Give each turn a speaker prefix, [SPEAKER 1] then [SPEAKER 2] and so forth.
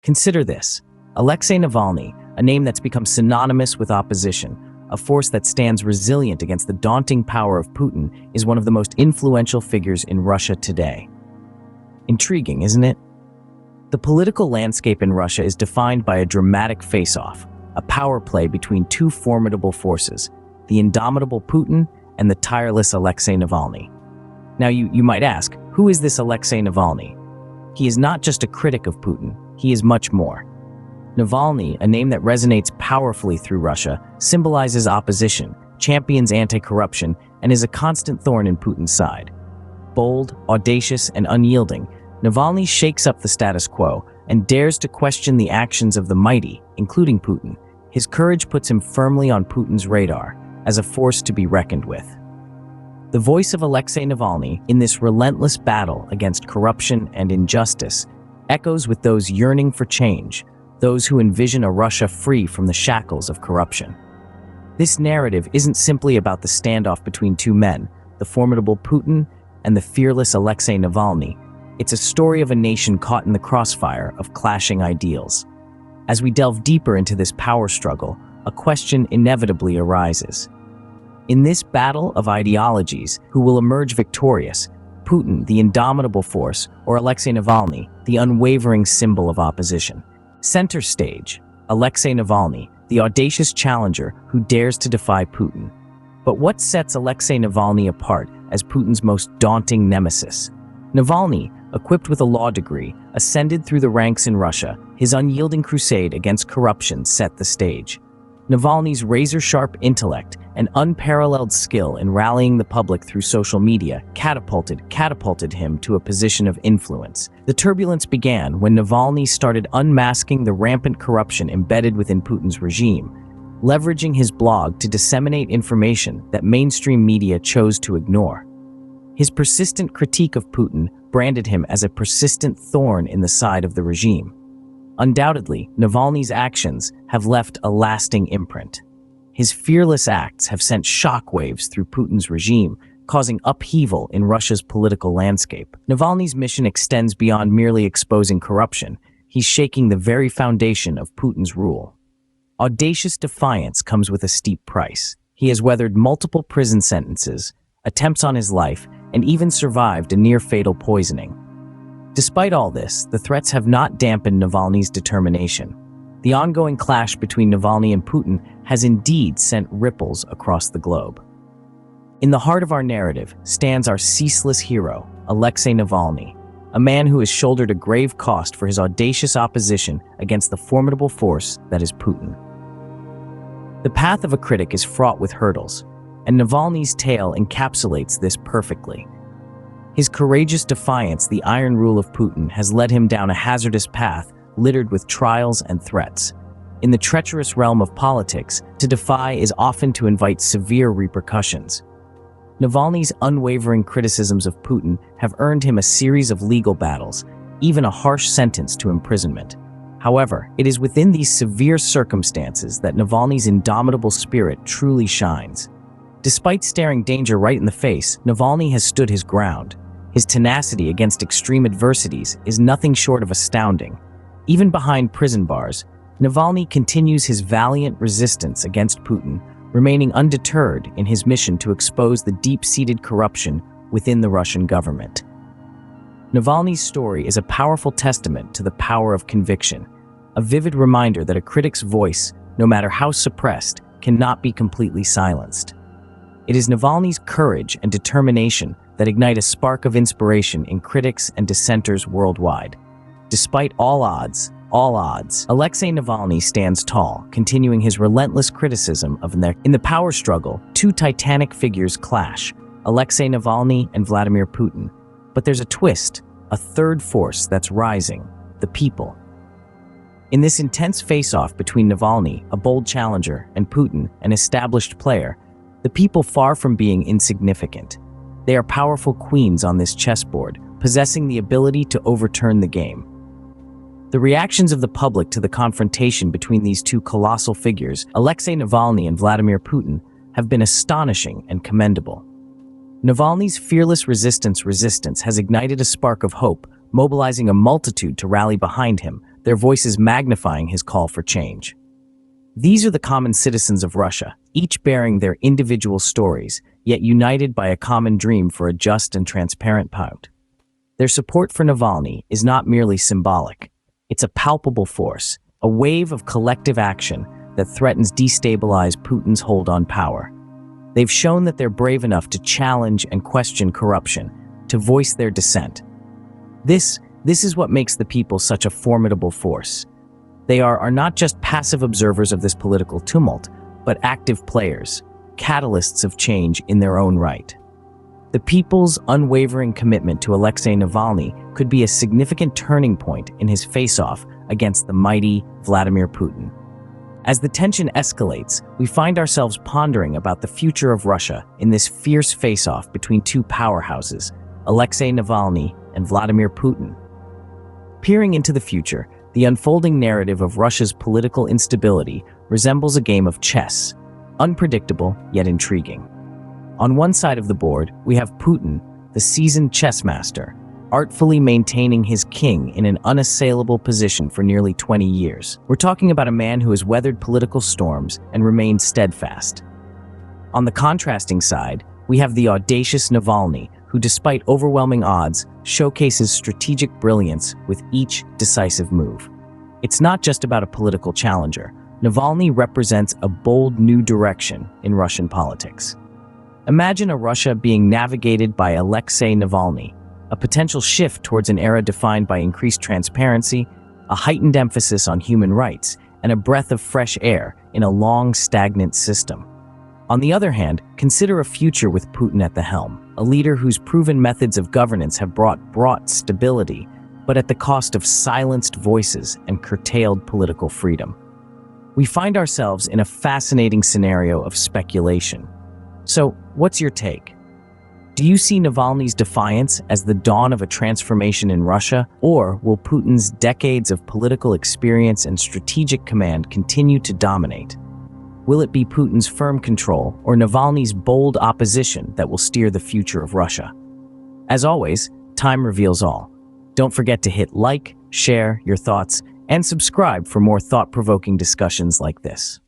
[SPEAKER 1] Consider this: Alexei Navalny, a name that's become synonymous with opposition, a force that stands resilient against the daunting power of Putin, is one of the most influential figures in Russia today. Intriguing, isn't it? The political landscape in Russia is defined by a dramatic face-off, a power play between two formidable forces, the indomitable Putin and the tireless Alexei Navalny. Now you might ask, who is this Alexei Navalny? He is not just a critic of Putin, he is much more. Navalny, a name that resonates powerfully through Russia, symbolizes opposition, champions anti-corruption, and is a constant thorn in Putin's side. Bold, audacious, and unyielding, Navalny shakes up the status quo and dares to question the actions of the mighty, including Putin. His courage puts him firmly on Putin's radar, as a force to be reckoned with. The voice of Alexei Navalny in this relentless battle against corruption and injustice echoes with those yearning for change, those who envision a Russia free from the shackles of corruption. This narrative isn't simply about the standoff between two men, the formidable Putin and the fearless Alexei Navalny. It's a story of a nation caught in the crossfire of clashing ideals. As we delve deeper into this power struggle, a question inevitably arises. In this battle of ideologies, who will emerge victorious? Putin, the indomitable force, or Alexei Navalny, the unwavering symbol of opposition? Center stage, Alexei Navalny, the audacious challenger who dares to defy Putin. But what sets Alexei Navalny apart as Putin's most daunting nemesis? Navalny, equipped with a law degree, ascended through the ranks in Russia. His unyielding crusade against corruption set the stage. Navalny's razor-sharp intellect and unparalleled skill in rallying the public through social media catapulted him to a position of influence. The turbulence began when Navalny started unmasking the rampant corruption embedded within Putin's regime, leveraging his blog to disseminate information that mainstream media chose to ignore. His persistent critique of Putin branded him as a persistent thorn in the side of the regime. Undoubtedly, Navalny's actions have left a lasting imprint. His fearless acts have sent shockwaves through Putin's regime, causing upheaval in Russia's political landscape. Navalny's mission extends beyond merely exposing corruption. He's shaking the very foundation of Putin's rule. Audacious defiance comes with a steep price. He has weathered multiple prison sentences, attempts on his life, and even survived a near-fatal poisoning. Despite all this, the threats have not dampened Navalny's determination. The ongoing clash between Navalny and Putin has indeed sent ripples across the globe. In the heart of our narrative stands our ceaseless hero, Alexei Navalny, a man who has shouldered a grave cost for his audacious opposition against the formidable force that is Putin. The path of a critic is fraught with hurdles, and Navalny's tale encapsulates this perfectly. His courageous defiance, the iron rule of Putin, has led him down a hazardous path littered with trials and threats. In the treacherous realm of politics, to defy is often to invite severe repercussions. Navalny's unwavering criticisms of Putin have earned him a series of legal battles, even a harsh sentence to imprisonment. However, it is within these severe circumstances that Navalny's indomitable spirit truly shines. Despite staring danger right in the face, Navalny has stood his ground. His tenacity against extreme adversities is nothing short of astounding. Even behind prison bars, Navalny continues his valiant resistance against Putin, remaining undeterred in his mission to expose the deep-seated corruption within the Russian government. Navalny's story is a powerful testament to the power of conviction, a vivid reminder that a critic's voice, no matter how suppressed, cannot be completely silenced. It is Navalny's courage and determination that ignite a spark of inspiration in critics and dissenters worldwide. Despite all odds, Alexei Navalny stands tall, continuing his relentless criticism of in the power struggle, two titanic figures clash, Alexei Navalny and Vladimir Putin. But there's a twist, a third force that's rising, the people. In this intense face-off between Navalny, a bold challenger, and Putin, an established player, the people far from being insignificant. They are powerful queens on this chessboard, possessing the ability to overturn the game. The reactions of the public to the confrontation between these two colossal figures, Alexei Navalny and Vladimir Putin, have been astonishing and commendable. Navalny's fearless resistance has ignited a spark of hope, mobilizing a multitude to rally behind him. their voices magnifying his call for change. These are the common citizens of Russia, each bearing their individual stories, yet united by a common dream for a just and transparent pout. Their support for Navalny is not merely symbolic. It's a palpable force, a wave of collective action that threatens destabilize Putin's hold on power. They've shown that they're brave enough to challenge and question corruption, to voice their dissent. This is what makes the people such a formidable force. They are not just passive observers of this political tumult, but active players, catalysts of change in their own right. The people's unwavering commitment to Alexei Navalny could be a significant turning point in his face-off against the mighty Vladimir Putin. As the tension escalates, we find ourselves pondering about the future of Russia in this fierce face-off between two powerhouses, Alexei Navalny and Vladimir Putin. Peering into the future, the unfolding narrative of Russia's political instability resembles a game of chess, unpredictable yet intriguing. On one side of the board, we have Putin, the seasoned chess master, artfully maintaining his king in an unassailable position for nearly 20 years. We're talking about a man who has weathered political storms and remained steadfast. On the contrasting side, we have the audacious Navalny, who despite overwhelming odds, showcases strategic brilliance with each decisive move. It's not just about a political challenger. Navalny represents a bold new direction in Russian politics. Imagine a Russia being navigated by Alexei Navalny, a potential shift towards an era defined by increased transparency, a heightened emphasis on human rights, and a breath of fresh air in a long, stagnant system. On the other hand, consider a future with Putin at the helm, a leader whose proven methods of governance have brought stability, but at the cost of silenced voices and curtailed political freedom. We find ourselves in a fascinating scenario of speculation. So, what's your take? Do you see Navalny's defiance as the dawn of a transformation in Russia, or will Putin's decades of political experience and strategic command continue to dominate? Will it be Putin's firm control or Navalny's bold opposition that will steer the future of Russia? As always, time reveals all. Don't forget to hit like, share your thoughts, and subscribe for more thought-provoking discussions like this.